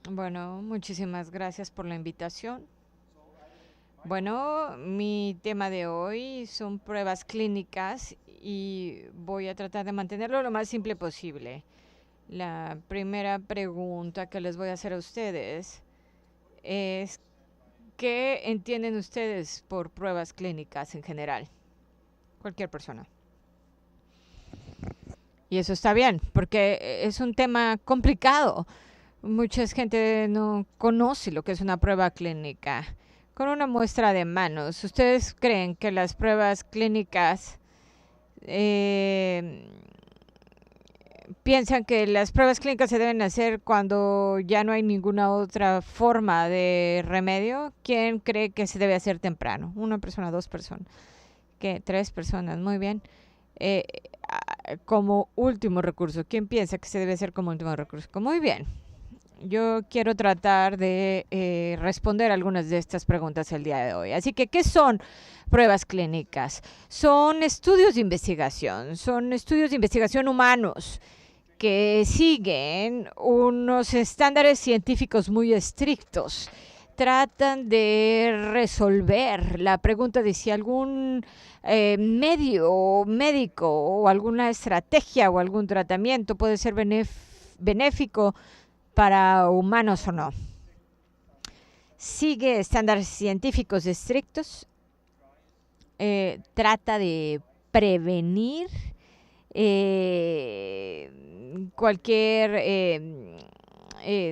Bueno, muchísimas gracias por la invitación. Bueno, mi tema de hoy son pruebas clínicas y voy a tratar de mantenerlo lo más simple posible. La primera pregunta que les voy a hacer a ustedes es, ¿qué entienden ustedes por pruebas clínicas en general? Cualquier persona. Y eso está bien, porque es un tema complicado. Mucha gente no conoce lo que es una prueba clínica. Con una muestra de manos, ¿ustedes creen que las pruebas clínicas eh, piensan que las pruebas clínicas se deben hacer cuando ya no hay ninguna otra forma de remedio? ¿Quién cree que se debe hacer temprano? ¿Una persona, dos personas? ¿Qué? Tres personas, muy bien. Eh, como último recurso, ¿quién piensa que se debe hacer como último recurso? Muy bien. Yo quiero tratar de responder algunas de estas preguntas el día de hoy. Así que, ¿qué son pruebas clínicas? Son estudios de investigación humanos que siguen unos estándares científicos muy estrictos. Tratan de resolver la pregunta de si algún medio médico o alguna estrategia o algún tratamiento puede ser benéfico para humanos o no. Sigue estándares científicos estrictos, trata de prevenir cualquier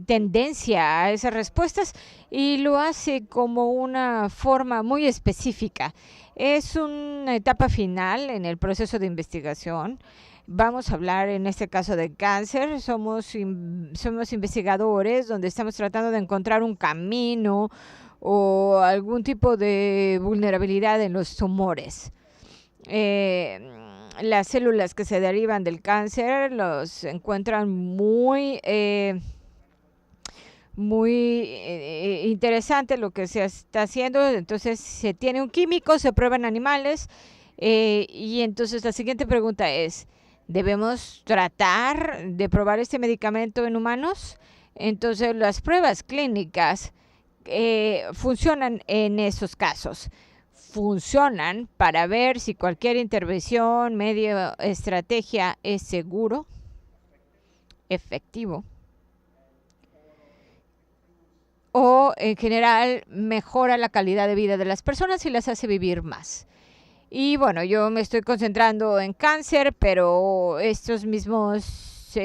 tendencia a esas respuestas y lo hace como una forma muy específica. Es una etapa final en el proceso de investigación. Vamos a hablar en este caso de cáncer. Somos investigadores donde estamos tratando de encontrar un camino o algún tipo de vulnerabilidad en los tumores. Las células que se derivan del cáncer los encuentran muy interesante lo que se está haciendo. Entonces se tiene un químico, se prueba en animales y entonces la siguiente pregunta es, ¿debemos tratar de probar este medicamento en humanos? Entonces las pruebas clínicas funcionan en esos casos. Funcionan para ver si cualquier intervención, medio, estrategia es seguro, efectivo o en general mejora la calidad de vida de las personas y las hace vivir más. Y bueno, yo me estoy concentrando en cáncer, pero estos mismos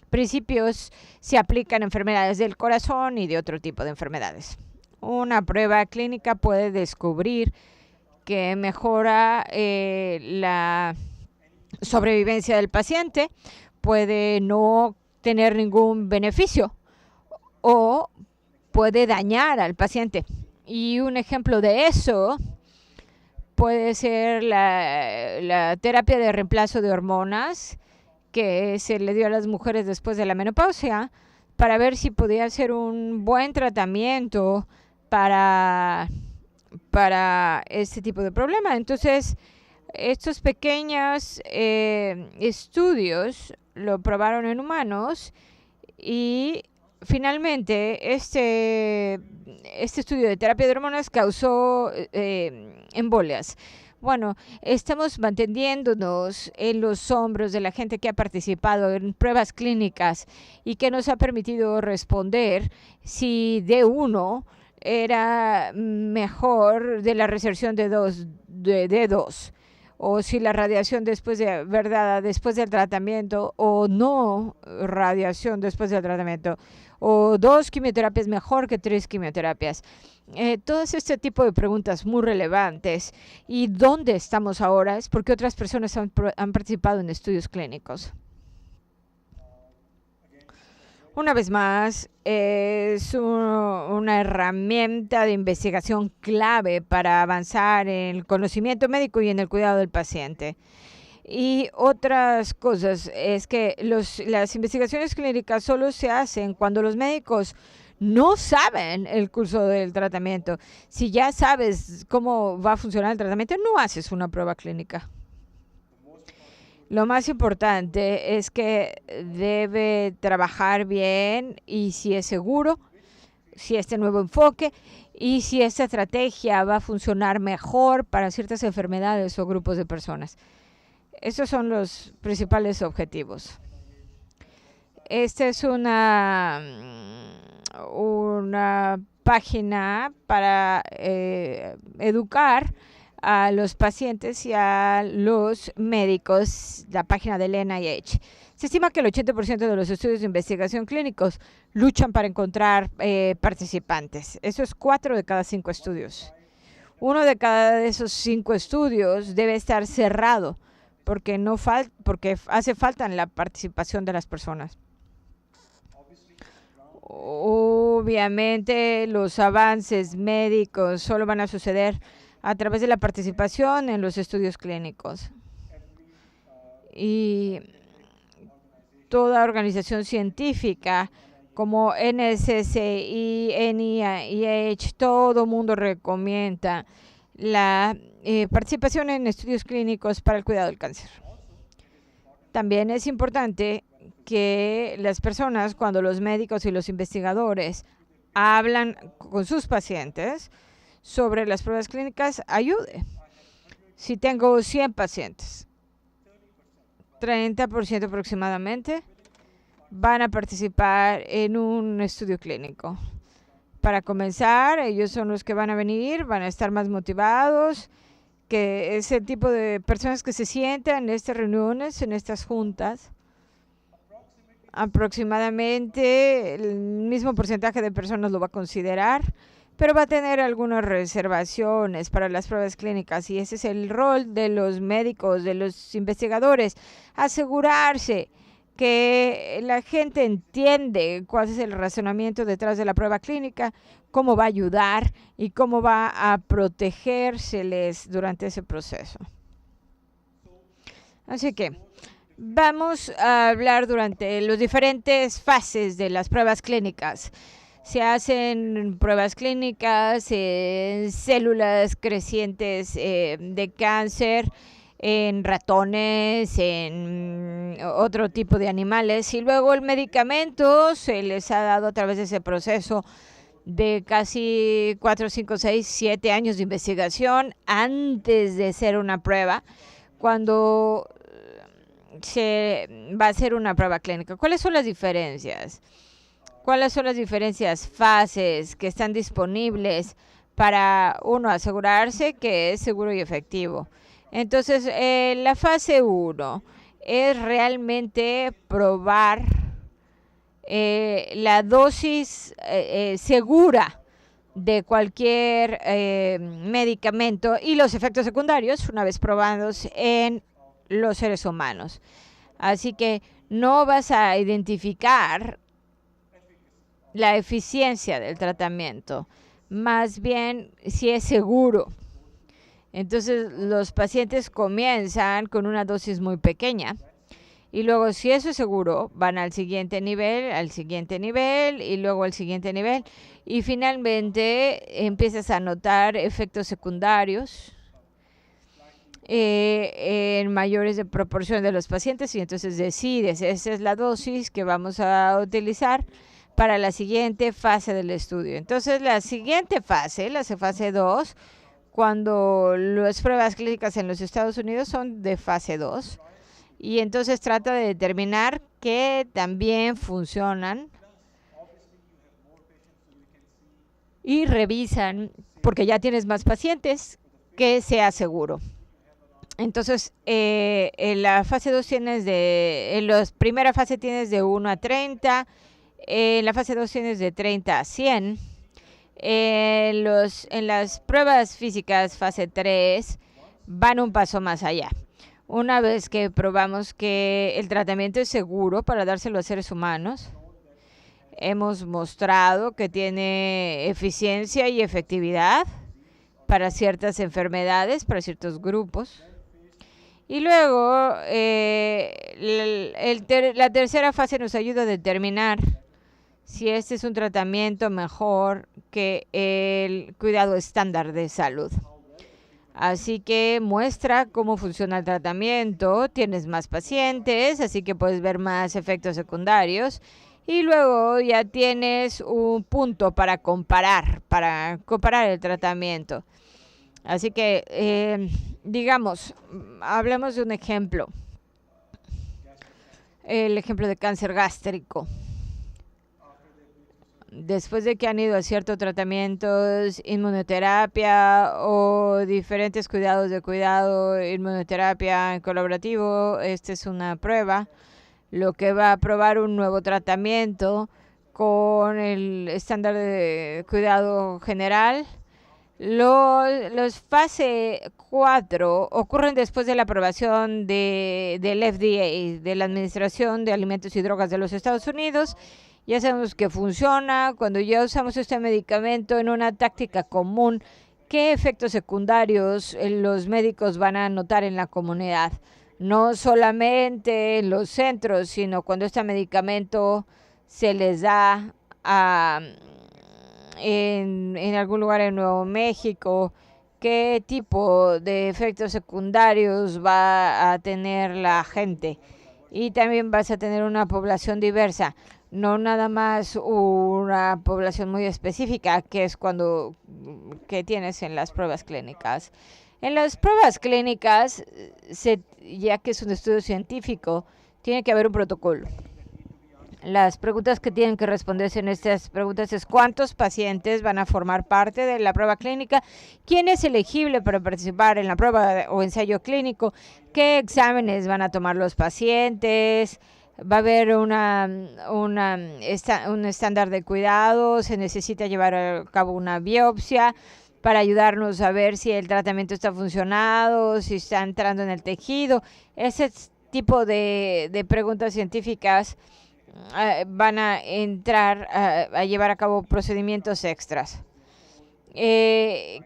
principios se aplican a enfermedades del corazón y de otro tipo de enfermedades. Una prueba clínica puede descubrir que mejora la sobrevivencia del paciente, puede no tener ningún beneficio o puede dañar al paciente. Y un ejemplo de eso puede ser la terapia de reemplazo de hormonas que se le dio a las mujeres después de la menopausia para ver si podía ser un buen tratamiento para, para este tipo de problema. Entonces, estos pequeños estudios lo probaron en humanos y finalmente este estudio de terapia de hormonas causó embolias. Bueno, estamos manteniéndonos en los hombros de la gente que ha participado en pruebas clínicas y que nos ha permitido responder si D1 era mejor de la reserción de D2 o si la radiación después del tratamiento o no radiación después del tratamiento o 2 quimioterapias mejor que 3 quimioterapias. Todos este tipo de preguntas muy relevantes. ¿Y dónde estamos ahora? Es porque otras personas han participado en estudios clínicos. Una vez más, es una herramienta de investigación clave para avanzar en el conocimiento médico y en el cuidado del paciente. Y otras cosas es que las investigaciones clínicas solo se hacen cuando los médicos no saben el curso del tratamiento. Si ya sabes cómo va a funcionar el tratamiento, no haces una prueba clínica. Lo más importante es que debe trabajar bien y si es seguro, si este nuevo enfoque y si esta estrategia va a funcionar mejor para ciertas enfermedades o grupos de personas. Estos son los principales objetivos. Esta es una página para educar a los pacientes y a los médicos, la página del NIH. Se estima que el 80% de los estudios de investigación clínicos luchan para encontrar participantes. Eso es 4 de cada 5 estudios. Uno de cada de esos 5 estudios debe estar cerrado porque hace falta la participación de las personas. Obviamente los avances médicos solo van a suceder a través de la participación en los estudios clínicos. Y toda organización científica como NSCI, NIH, todo mundo recomienda la participación en estudios clínicos para el cuidado del cáncer. También es importante que las personas, cuando los médicos y los investigadores hablan con sus pacientes sobre las pruebas clínicas, ayude. Si tengo 100 pacientes, 30% aproximadamente van a participar en un estudio clínico. Para comenzar, ellos son los que van a venir, van a estar más motivados, que es el tipo de personas que se sientan en estas reuniones, en estas juntas. Aproximadamente el mismo porcentaje de personas lo va a considerar, pero va a tener algunas reservaciones para las pruebas clínicas y ese es el rol de los médicos, de los investigadores, asegurarse que la gente entiende cuál es el razonamiento detrás de la prueba clínica, cómo va a ayudar y cómo va a protegérseles durante ese proceso. Así que vamos a hablar durante las diferentes fases de las pruebas clínicas. Se hacen pruebas clínicas en células crecientes de cáncer, en ratones, en otro tipo de animales y luego el medicamento se les ha dado a través de ese proceso de casi 4, 5, 6, 7 años de investigación antes de hacer una prueba, cuando se va a hacer una prueba clínica. ¿Cuáles son las diferencias? ¿Cuáles son las diferentes fases que están disponibles para uno asegurarse que es seguro y efectivo? Entonces, la fase 1 es realmente probar la dosis segura de cualquier medicamento y los efectos secundarios una vez probados en los seres humanos. Así que no vas a identificar la eficiencia del tratamiento, más bien si es seguro. Entonces los pacientes comienzan con una dosis muy pequeña y luego si eso es seguro van al siguiente nivel y luego al siguiente nivel y finalmente empiezas a notar efectos secundarios en mayores de proporción de los pacientes y entonces decides, esa es la dosis que vamos a utilizar para la siguiente fase del estudio. Entonces la siguiente fase, la fase 2, cuando las pruebas clínicas en los Estados Unidos son de fase 2 y entonces trata de determinar que también funcionan y revisan, porque ya tienes más pacientes, que sea seguro. Entonces, en la fase 2 en la primera fase tienes de 1 a 30, en la fase 2 tienes de 30 a 100. En las pruebas físicas fase 3 van un paso más allá. Una vez que probamos que el tratamiento es seguro para dárselo a seres humanos, hemos mostrado que tiene eficiencia y efectividad para ciertas enfermedades, para ciertos grupos. Y luego la tercera fase nos ayuda a determinar si este es un tratamiento mejor que el cuidado estándar de salud. Así que muestra cómo funciona el tratamiento, tienes más pacientes, así que puedes ver más efectos secundarios y luego ya tienes un punto para comparar el tratamiento. Así que, digamos, hablemos de un ejemplo, el ejemplo de cáncer gástrico. Después de que han ido a ciertos tratamientos, inmunoterapia o diferentes cuidados de cuidado, inmunoterapia en colaborativo, esta es una prueba, lo que va a probar un nuevo tratamiento con el estándar de cuidado general. Los fase 4 ocurren después de la aprobación del FDA, de la Administración de Alimentos y Drogas de los Estados Unidos. Ya sabemos que funciona. Cuando ya usamos este medicamento en una táctica común, ¿qué efectos secundarios los médicos van a notar en la comunidad? No solamente en los centros, sino cuando este medicamento se les da en algún lugar en Nuevo México. ¿Qué tipo de efectos secundarios va a tener la gente? Y también vas a tener una población diversa, no nada más una población muy específica, que es que tienes en las pruebas clínicas. En las pruebas clínicas, ya que es un estudio científico, tiene que haber un protocolo. Las preguntas que tienen que responderse en estas preguntas es cuántos pacientes van a formar parte de la prueba clínica, quién es elegible para participar en la prueba o ensayo clínico, qué exámenes van a tomar los pacientes, va a haber un estándar de cuidado, se necesita llevar a cabo una biopsia para ayudarnos a ver si el tratamiento está funcionando, si está entrando en el tejido. Ese tipo de preguntas científicas van a entrar a llevar a cabo procedimientos extras.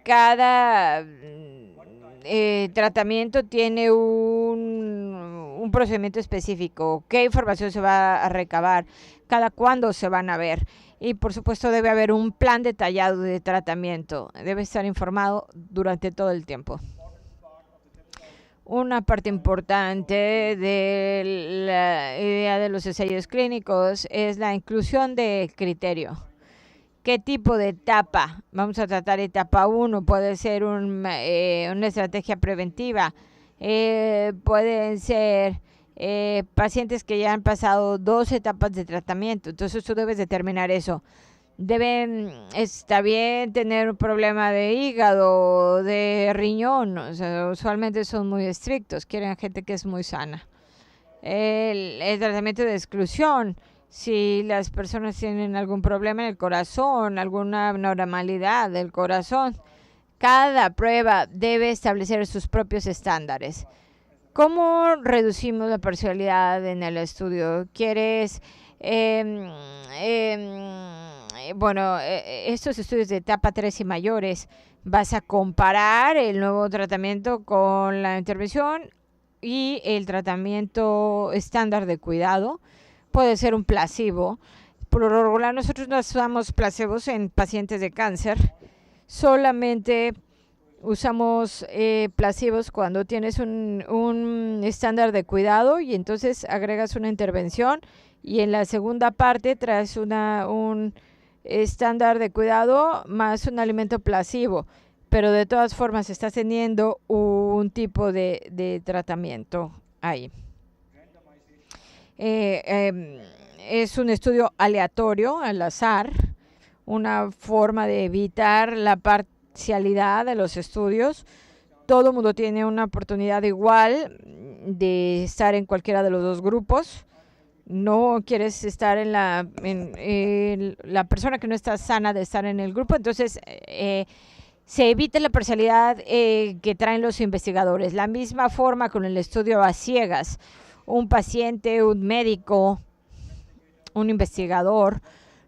Cada tratamiento tiene un procedimiento específico. ¿Qué información se va a recabar? ¿Cada cuándo se van a ver? Y por supuesto debe haber un plan detallado de tratamiento. Debe estar informado durante todo el tiempo. Una parte importante de la idea de los ensayos clínicos es la inclusión de criterio. ¿Qué tipo de etapa? Vamos a tratar etapa 1, puede ser una estrategia preventiva. Pueden ser pacientes que ya han pasado 2 etapas de tratamiento. Entonces tú debes determinar eso. Está bien tener un problema de hígado, de riñón, o sea, usualmente son muy estrictos, quieren gente que es muy sana. El tratamiento de exclusión, si las personas tienen algún problema en el corazón, alguna abnormalidad del corazón, cada prueba debe establecer sus propios estándares. ¿Cómo reducimos la parcialidad en el estudio? ¿Quieres estos estudios de etapa 3 y mayores, vas a comparar el nuevo tratamiento con la intervención y el tratamiento estándar de cuidado. Puede ser un placebo. Por lo regular, nosotros no usamos placebos en pacientes de cáncer. Solamente usamos placebos cuando tienes un estándar de cuidado y entonces agregas una intervención y en la segunda parte traes un estándar de cuidado más un alimento placebo, pero de todas formas estás teniendo un tipo de tratamiento ahí. Es un estudio aleatorio, al azar, una forma de evitar la parcialidad de los estudios. Todo el mundo tiene una oportunidad igual de estar en cualquiera de los 2 grupos. No quieres estar en la persona que no está sana de estar en el grupo, entonces se evita la parcialidad que traen los investigadores. La misma forma con el estudio a ciegas. Un paciente, un médico, un investigador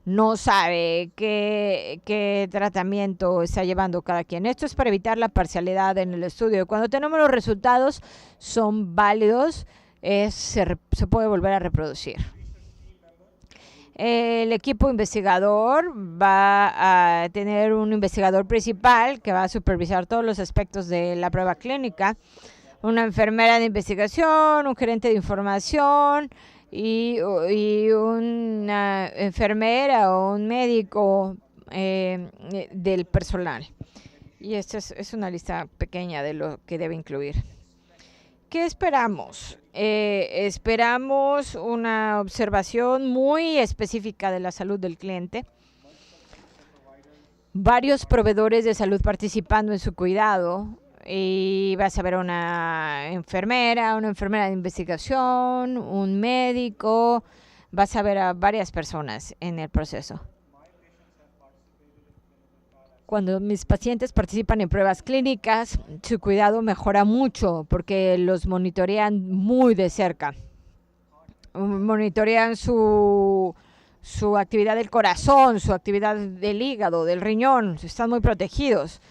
no sabe qué tratamiento está llevando cada quien. Esto es para evitar la parcialidad en el estudio. Cuando tenemos los resultados, son válidos, se puede volver a reproducir. El equipo investigador va a tener un investigador principal que va a supervisar todos los aspectos de la prueba clínica, una enfermera de investigación, un gerente de información y una enfermera o un médico del personal. Y esta es una lista pequeña de lo que debe incluir. ¿Qué esperamos? Esperamos una observación muy específica de la salud del cliente, varios proveedores de salud participando en su cuidado, y vas a ver una enfermera de investigación, un médico, vas a ver a varias personas en el proceso. Cuando mis pacientes participan en pruebas clínicas, su cuidado mejora mucho porque los monitorean muy de cerca. Monitorean su actividad del corazón, su actividad del hígado, del riñón. Están muy protegidos.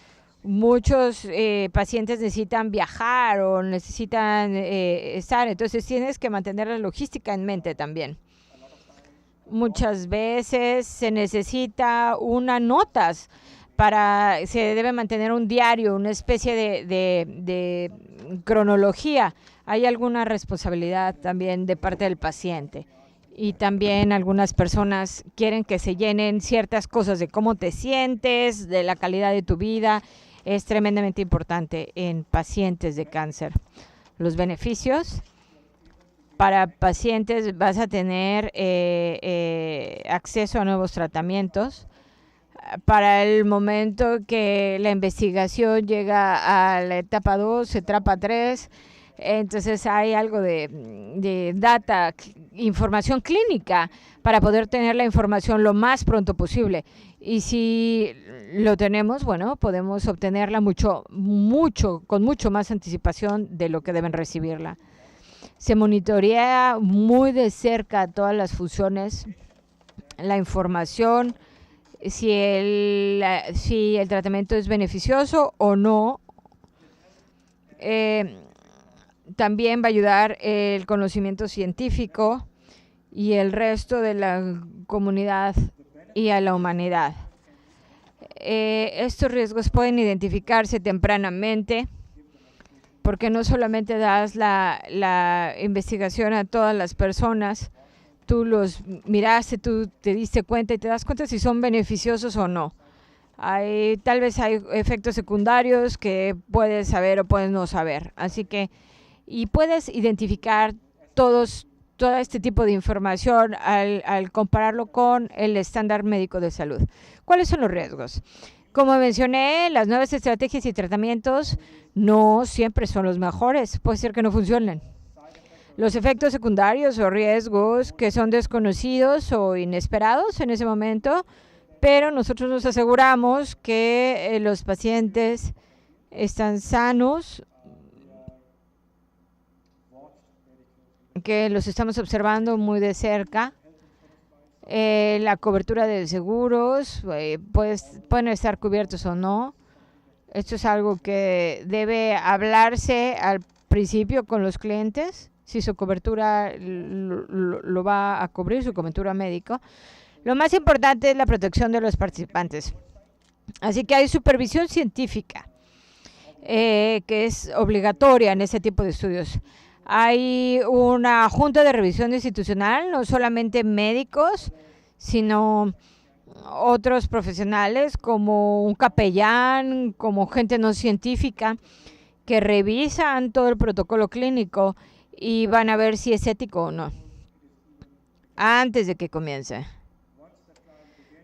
Muchos pacientes necesitan viajar o necesitan estar. Entonces tienes que mantener la logística en mente también. Muchas veces se necesita unas notas. Se debe mantener un diario, una especie de cronología. Hay alguna responsabilidad también de parte del paciente. Y también algunas personas quieren que se llenen ciertas cosas de cómo te sientes, de la calidad de tu vida. Es tremendamente importante en pacientes de cáncer. Los beneficios. Para pacientes vas a tener acceso a nuevos tratamientos. Para el momento que la investigación llega a la etapa 2, etapa 3, entonces hay algo de data, información clínica, para poder tener la información lo más pronto posible. Y si lo tenemos, bueno, podemos obtenerla con mucho más anticipación de lo que deben recibirla. Se monitorea muy de cerca todas las funciones, la información, si el tratamiento es beneficioso o no. También va a ayudar el conocimiento científico y el resto de la comunidad y a la humanidad. Estos riesgos pueden identificarse tempranamente porque no solamente das la investigación a todas las personas, tú los miraste, tú te diste cuenta y te das cuenta si son beneficiosos o no. Tal vez hay efectos secundarios que puedes saber o puedes no saber. Así que, y puedes identificar todo este tipo de información al compararlo con el estándar médico de salud. ¿Cuáles son los riesgos? Como mencioné, las nuevas estrategias y tratamientos no siempre son los mejores. Puede ser que no funcionen. Los efectos secundarios o riesgos que son desconocidos o inesperados en ese momento, pero nosotros nos aseguramos que los pacientes están sanos, que los estamos observando muy de cerca. La cobertura de seguros, pueden estar cubiertos o no. Esto es algo que debe hablarse al principio con los clientes, si su cobertura lo va a cubrir, su cobertura médica. Lo más importante es la protección de los participantes. Así que hay supervisión científica, que es obligatoria en ese tipo de estudios. Hay una junta de revisión institucional, no solamente médicos, sino otros profesionales como un capellán, como gente no científica, que revisan todo el protocolo clínico y van a ver si es ético o no, antes de que comience.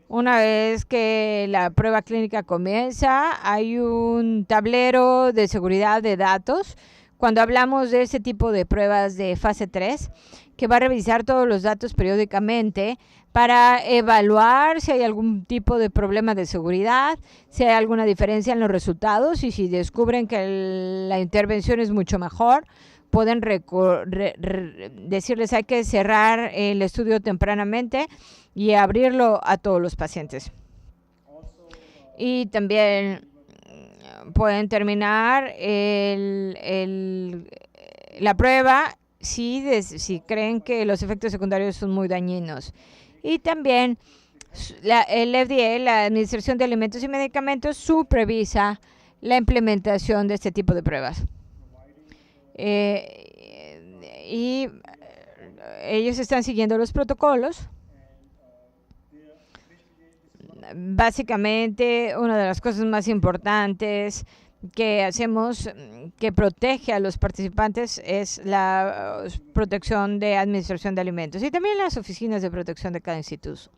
Una vez que la prueba clínica comienza, hay un tablero de seguridad de datos. Cuando hablamos de ese tipo de pruebas de fase 3, que va a revisar todos los datos periódicamente para evaluar si hay algún tipo de problema de seguridad, si hay alguna diferencia en los resultados y si descubren que la intervención es mucho mejor, pueden decirles hay que cerrar el estudio tempranamente y abrirlo a todos los pacientes. Y también pueden terminar la prueba si creen que los efectos secundarios son muy dañinos. Y también el FDA, la Administración de Alimentos y Medicamentos, supervisa la implementación de este tipo de pruebas. Y ellos están siguiendo los protocolos. Básicamente, una de las cosas más importantes que hacemos que protege a los participantes es la protección de administración de alimentos y también las oficinas de protección de cada instituto.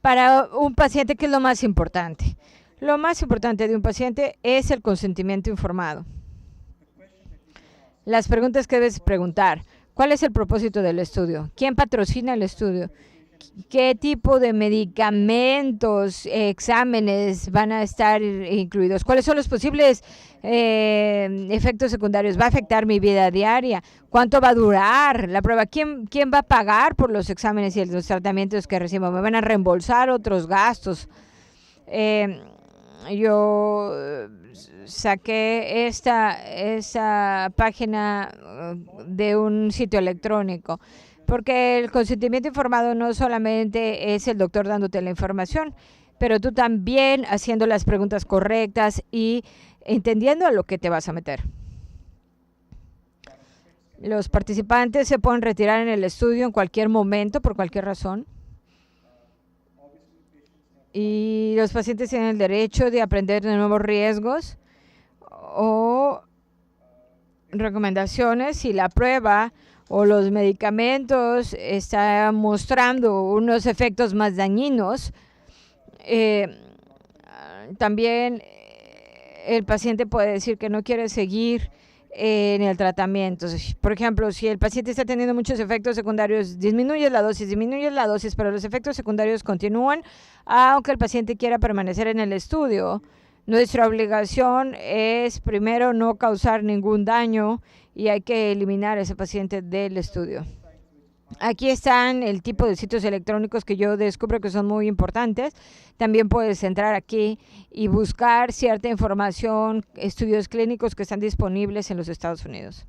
Para un paciente, ¿qué es lo más importante? Lo más importante de un paciente es el consentimiento informado. Las preguntas que debes preguntar: ¿cuál es el propósito del estudio? ¿Quién patrocina el estudio? ¿Qué tipo de medicamentos, exámenes van a estar incluidos? ¿Cuáles son los posibles efectos secundarios? ¿Va a afectar mi vida diaria? ¿Cuánto va a durar la prueba? ¿Quién va a pagar por los exámenes y los tratamientos que recibo? ¿Me van a reembolsar otros gastos? Yo saqué esta página de un sitio electrónico, porque el consentimiento informado no solamente es el doctor dándote la información, pero tú también haciendo las preguntas correctas y entendiendo a lo que te vas a meter. Los participantes se pueden retirar en el estudio en cualquier momento, por cualquier razón. Y los pacientes tienen el derecho de aprender de nuevos riesgos o recomendaciones si la prueba o los medicamentos están mostrando unos efectos más dañinos. También el paciente puede decir que no quiere seguir en el tratamiento. Por ejemplo, si el paciente está teniendo muchos efectos secundarios, disminuye la dosis, pero los efectos secundarios continúan, aunque el paciente quiera permanecer en el estudio. Nuestra obligación es, primero, no causar ningún daño y hay que eliminar a ese paciente del estudio. Aquí están el tipo de sitios electrónicos que yo descubro que son muy importantes. También puedes entrar aquí y buscar cierta información, estudios clínicos que están disponibles en los Estados Unidos.